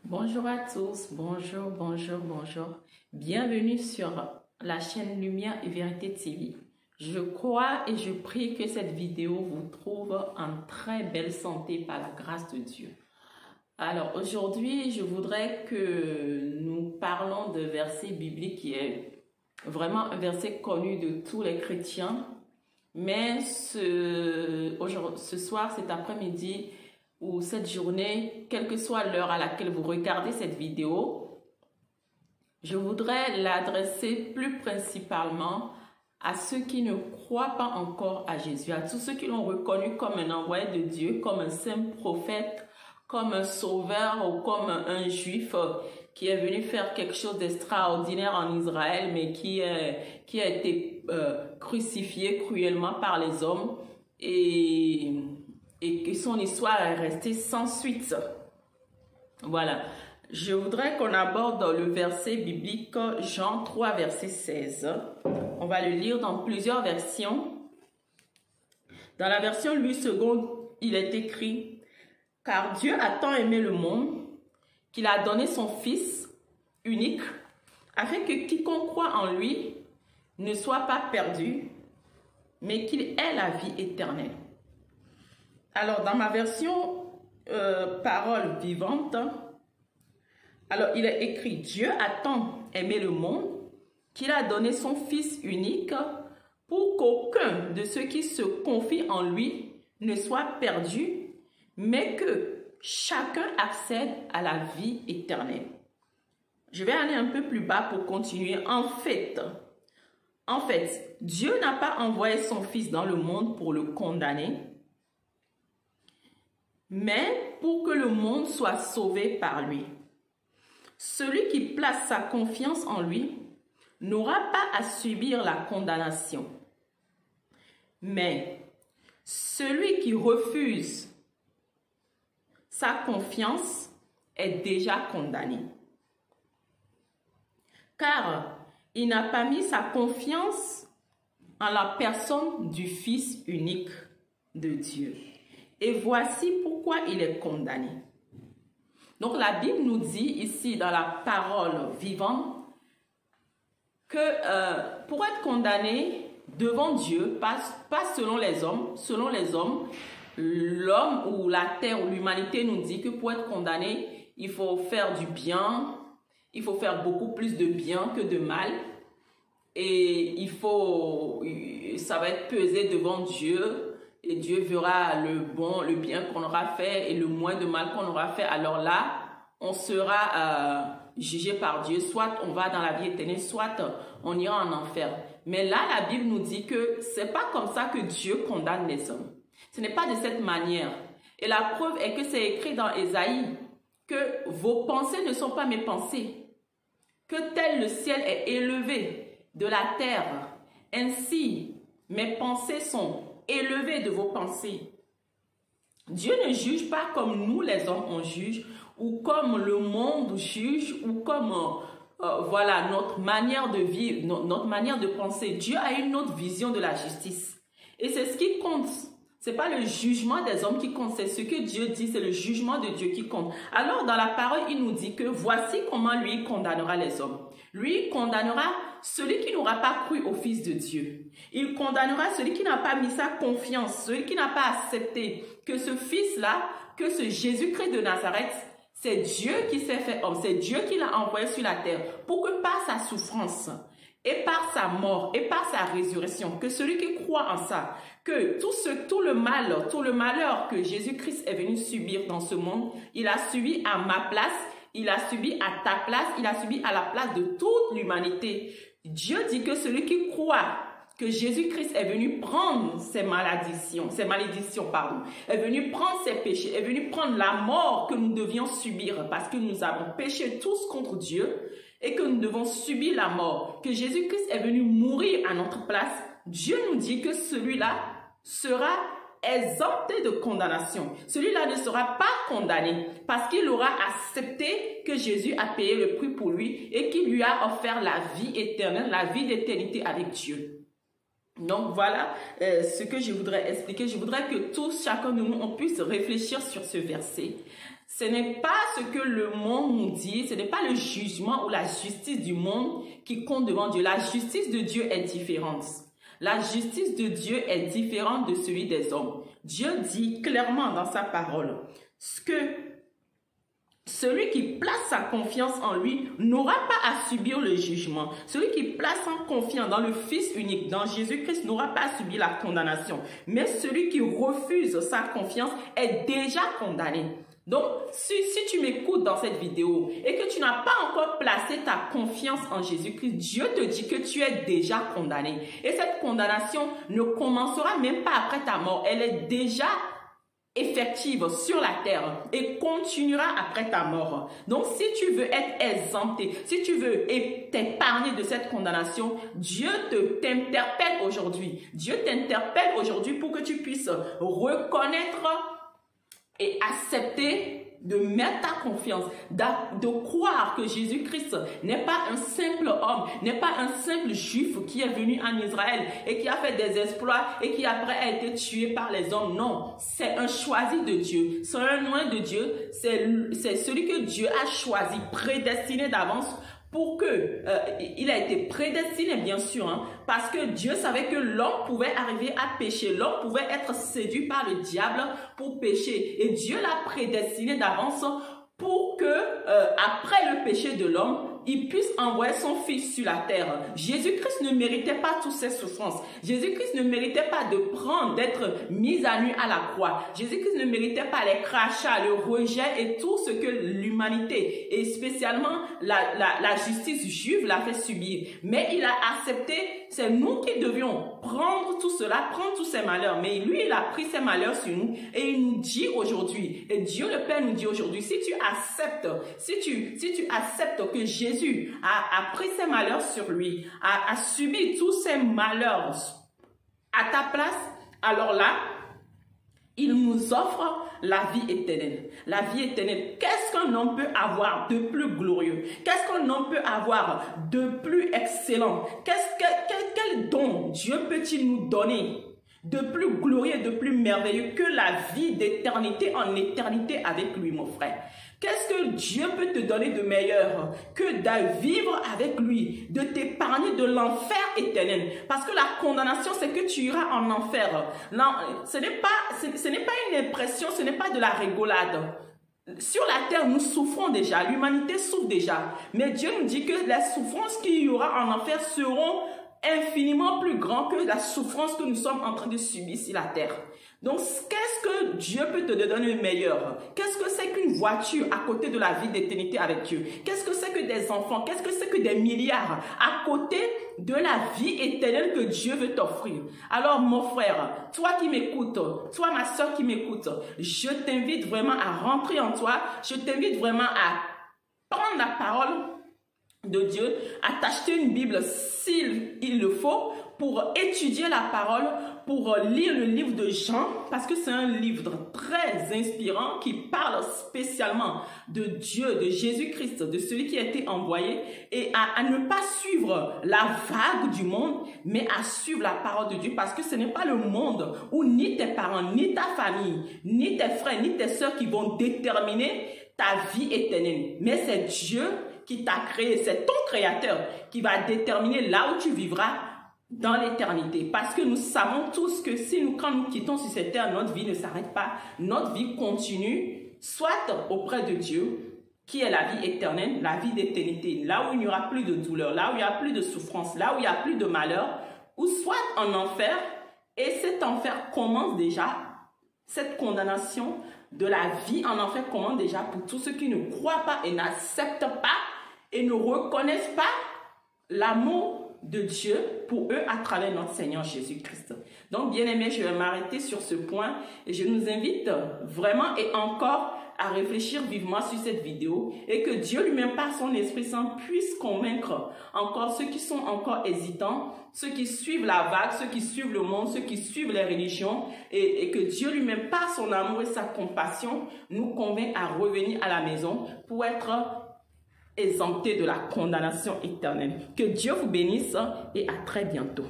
Bonjour à tous, bonjour. Bienvenue sur la chaîne Lumière et Vérité TV. Je crois et je prie que cette vidéo vous trouve en très belle santé par la grâce de Dieu. Alors aujourd'hui, je voudrais que nous parlons de verset biblique qui est vraiment un verset connu de tous les chrétiens. Mais ce soir, cet après-midi, ou cette journée, quelle que soit l'heure à laquelle vous regardez cette vidéo, je voudrais l'adresser plus principalement à ceux qui ne croient pas encore à Jésus, à tous ceux qui l'ont reconnu comme un envoyé de Dieu, comme un saint prophète, comme un sauveur ou comme un juif qui est venu faire quelque chose d'extraordinaire en Israël, mais qui a été crucifié cruellement par les hommes et que son histoire est restée sans suite. Voilà. Je voudrais qu'on aborde le verset biblique Jean 3, verset 16. On va le lire dans plusieurs versions. Dans la version Louis II, il est écrit « Car Dieu a tant aimé le monde qu'il a donné son Fils unique, afin que quiconque croit en lui ne soit pas perdu, mais qu'il ait la vie éternelle. » Alors, dans ma version parole vivante, alors il est écrit « Dieu a tant aimé le monde qu'il a donné son Fils unique pour qu'aucun de ceux qui se confient en lui ne soit perdu, mais que chacun accède à la vie éternelle. » Je vais aller un peu plus bas pour continuer. En fait, Dieu n'a pas envoyé son Fils dans le monde pour le condamner, mais pour que le monde soit sauvé par lui. Celui qui place sa confiance en lui n'aura pas à subir la condamnation. Mais celui qui refuse sa confiance est déjà condamné. Car il n'a pas mis sa confiance en la personne du Fils unique de Dieu. Et voici pourquoi il est condamné. Donc la Bible nous dit ici dans la parole vivante que pour être condamné devant Dieu, pas selon les hommes, l'homme ou la terre ou l'humanité nous dit que pour être condamné, il faut faire du bien, il faut faire beaucoup plus de bien que de mal. Et ça va être pesé devant Dieu. Et Dieu verra le bien qu'on aura fait et le moins de mal qu'on aura fait. Alors là, on sera jugé par Dieu. Soit on va dans la vie éternelle, soit on ira en enfer. Mais là, la Bible nous dit que c'est pas comme ça que Dieu condamne les hommes. Ce n'est pas de cette manière. Et la preuve est que c'est écrit dans Ésaïe que vos pensées ne sont pas mes pensées. Que tel le ciel est élevé de la terre, ainsi mes pensées sont élevées de vos pensées. Dieu ne juge pas comme nous les hommes on juge, ou comme le monde juge, ou comme voilà notre manière de vivre, notre manière de penser. Dieu a une autre vision de la justice. Et c'est ce qui compte. C'est pas le jugement des hommes qui compte, c'est ce que Dieu dit, c'est le jugement de Dieu qui compte. Alors dans la parole, il nous dit que voici comment lui condamnera les hommes. Lui condamnera celui qui n'aura pas cru au Fils de Dieu. Il condamnera celui qui n'a pas mis sa confiance, celui qui n'a pas accepté que ce Fils-là, que ce Jésus-Christ de Nazareth, c'est Dieu qui s'est fait homme, c'est Dieu qui l'a envoyé sur la terre pour que par sa souffrance et par sa mort et par sa résurrection, que celui qui croit en ça, que tout le malheur que Jésus-Christ est venu subir dans ce monde, il a subi à ma place, il a subi à ta place, il a subi à la place de toute l'humanité. Dieu dit que celui qui croit que Jésus-Christ est venu prendre ses malédictions, est venu prendre ses péchés, est venu prendre la mort que nous devions subir parce que nous avons péché tous contre Dieu et que nous devons subir la mort, que Jésus-Christ est venu mourir à notre place. Dieu nous dit que celui-là sera exempté de condamnation. Celui-là ne sera pas condamné parce qu'il aura accepté que Jésus a payé le prix pour lui et qu'il lui a offert la vie éternelle, la vie d'éternité avec Dieu. Donc voilà ce que je voudrais expliquer. Je voudrais que tous, chacun de nous, on puisse réfléchir sur ce verset. Ce n'est pas ce que le monde nous dit, ce n'est pas le jugement ou la justice du monde qui compte devant Dieu. La justice de Dieu est différente. La justice de Dieu est différente de celui des hommes. Dieu dit clairement dans sa parole que celui qui place sa confiance en lui n'aura pas à subir le jugement. Celui qui place sa confiance dans le Fils unique, dans Jésus-Christ, n'aura pas à subir la condamnation. Mais celui qui refuse sa confiance est déjà condamné. Donc, si tu m'écoutes dans cette vidéo et que tu n'as pas encore placé ta confiance en Jésus-Christ, Dieu te dit que tu es déjà condamné. Et cette condamnation ne commencera même pas après ta mort. Elle est déjà effective sur la terre et continuera après ta mort. Donc, si tu veux être exempté, si tu veux t'épargner de cette condamnation, Dieu t'interpelle aujourd'hui. Dieu t'interpelle aujourd'hui pour que tu puisses reconnaître et accepter de mettre ta confiance, de croire que Jésus-Christ n'est pas un simple homme, n'est pas un simple juif qui est venu en Israël et qui a fait des exploits et qui après a été tué par les hommes. Non, c'est un choisi de Dieu, c'est un loin de Dieu, c'est celui que Dieu a choisi, prédestiné d'avance pour que, il a été prédestiné bien sûr, hein, parce que Dieu savait que l'homme pouvait arriver à pécher, l'homme pouvait être séduit par le diable pour pécher. Et Dieu l'a prédestiné d'avance pour que, après le péché de l'homme, il puisse envoyer son Fils sur la terre. Jésus-Christ ne méritait pas toutes ces souffrances. Jésus-Christ ne méritait pas d'être mis à nu à la croix. Jésus-Christ ne méritait pas les crachats, le rejet et tout ce que l'humanité, et spécialement la justice juive l'a fait subir. Mais il a accepté, c'est nous qui devions prendre tout cela, prendre tous ces malheurs. Mais lui, il a pris ces malheurs sur nous et il nous dit aujourd'hui, et Dieu le Père nous dit aujourd'hui, si tu acceptes que Jésus a pris ses malheurs sur lui, a subi tous ces malheurs à ta place, alors là, il nous offre la vie éternelle. La vie éternelle, qu'est-ce qu'un homme peut avoir de plus glorieux? Qu'est-ce qu'un homme peut avoir de plus excellent? Quel don Dieu peut-il nous donner de plus glorieux, de plus merveilleux que la vie d'éternité en éternité avec lui, mon frère? Qu'est-ce que Dieu peut te donner de meilleur que de vivre avec lui, de t'épargner de l'enfer éternel? Parce que la condamnation, c'est que tu iras en enfer. Non, ce n'est pas une impression, ce n'est pas de la rigolade. Sur la terre, nous souffrons déjà, l'humanité souffre déjà. Mais Dieu nous dit que les souffrances qu'il y aura en enfer seront infiniment plus grandes que la souffrance que nous sommes en train de subir sur la terre. Donc, qu'est-ce que Dieu peut te donner de meilleur? Qu'est-ce que c'est qu'une voiture à côté de la vie d'éternité avec Dieu? Qu'est-ce que c'est que des enfants? Qu'est-ce que c'est que des milliards à côté de la vie éternelle que Dieu veut t'offrir? Alors, mon frère, toi qui m'écoutes, toi ma soeur qui m'écoute, je t'invite vraiment à rentrer en toi. Je t'invite vraiment à prendre la parole de Dieu, à t'acheter une Bible s'il le faut, pour étudier la parole, pour lire le livre de Jean, parce que c'est un livre très inspirant qui parle spécialement de Dieu, de Jésus-Christ, de celui qui a été envoyé, et à ne pas suivre la vague du monde, mais à suivre la parole de Dieu, parce que ce n'est pas le monde où ni tes parents, ni ta famille, ni tes frères, ni tes sœurs qui vont déterminer ta vie éternelle, mais c'est Dieu qui t'a créé, c'est ton créateur qui va déterminer là où tu vivras dans l'éternité. Parce que nous savons tous que quand nous quittons sur cette terre, notre vie ne s'arrête pas. Notre vie continue, soit auprès de Dieu, qui est la vie éternelle, la vie d'éternité, là où il n'y aura plus de douleur, là où il n'y a plus de souffrance, là où il n'y a plus de malheur, ou soit en enfer, et cet enfer commence déjà, cette condamnation de la vie en enfer commence déjà pour tous ceux qui ne croient pas et n'acceptent pas et ne reconnaissent pas l'amour de Dieu pour eux à travers notre Seigneur Jésus-Christ. Donc, bien aimé, je vais m'arrêter sur ce point et je nous invite vraiment et encore à réfléchir vivement sur cette vidéo et que Dieu lui-même par son Esprit Saint puisse convaincre encore ceux qui sont encore hésitants, ceux qui suivent la vague, ceux qui suivent le monde, ceux qui suivent les religions et que Dieu lui-même par son amour et sa compassion nous convainc à revenir à la maison pour être exempté de la condamnation éternelle. Que Dieu vous bénisse et à très bientôt.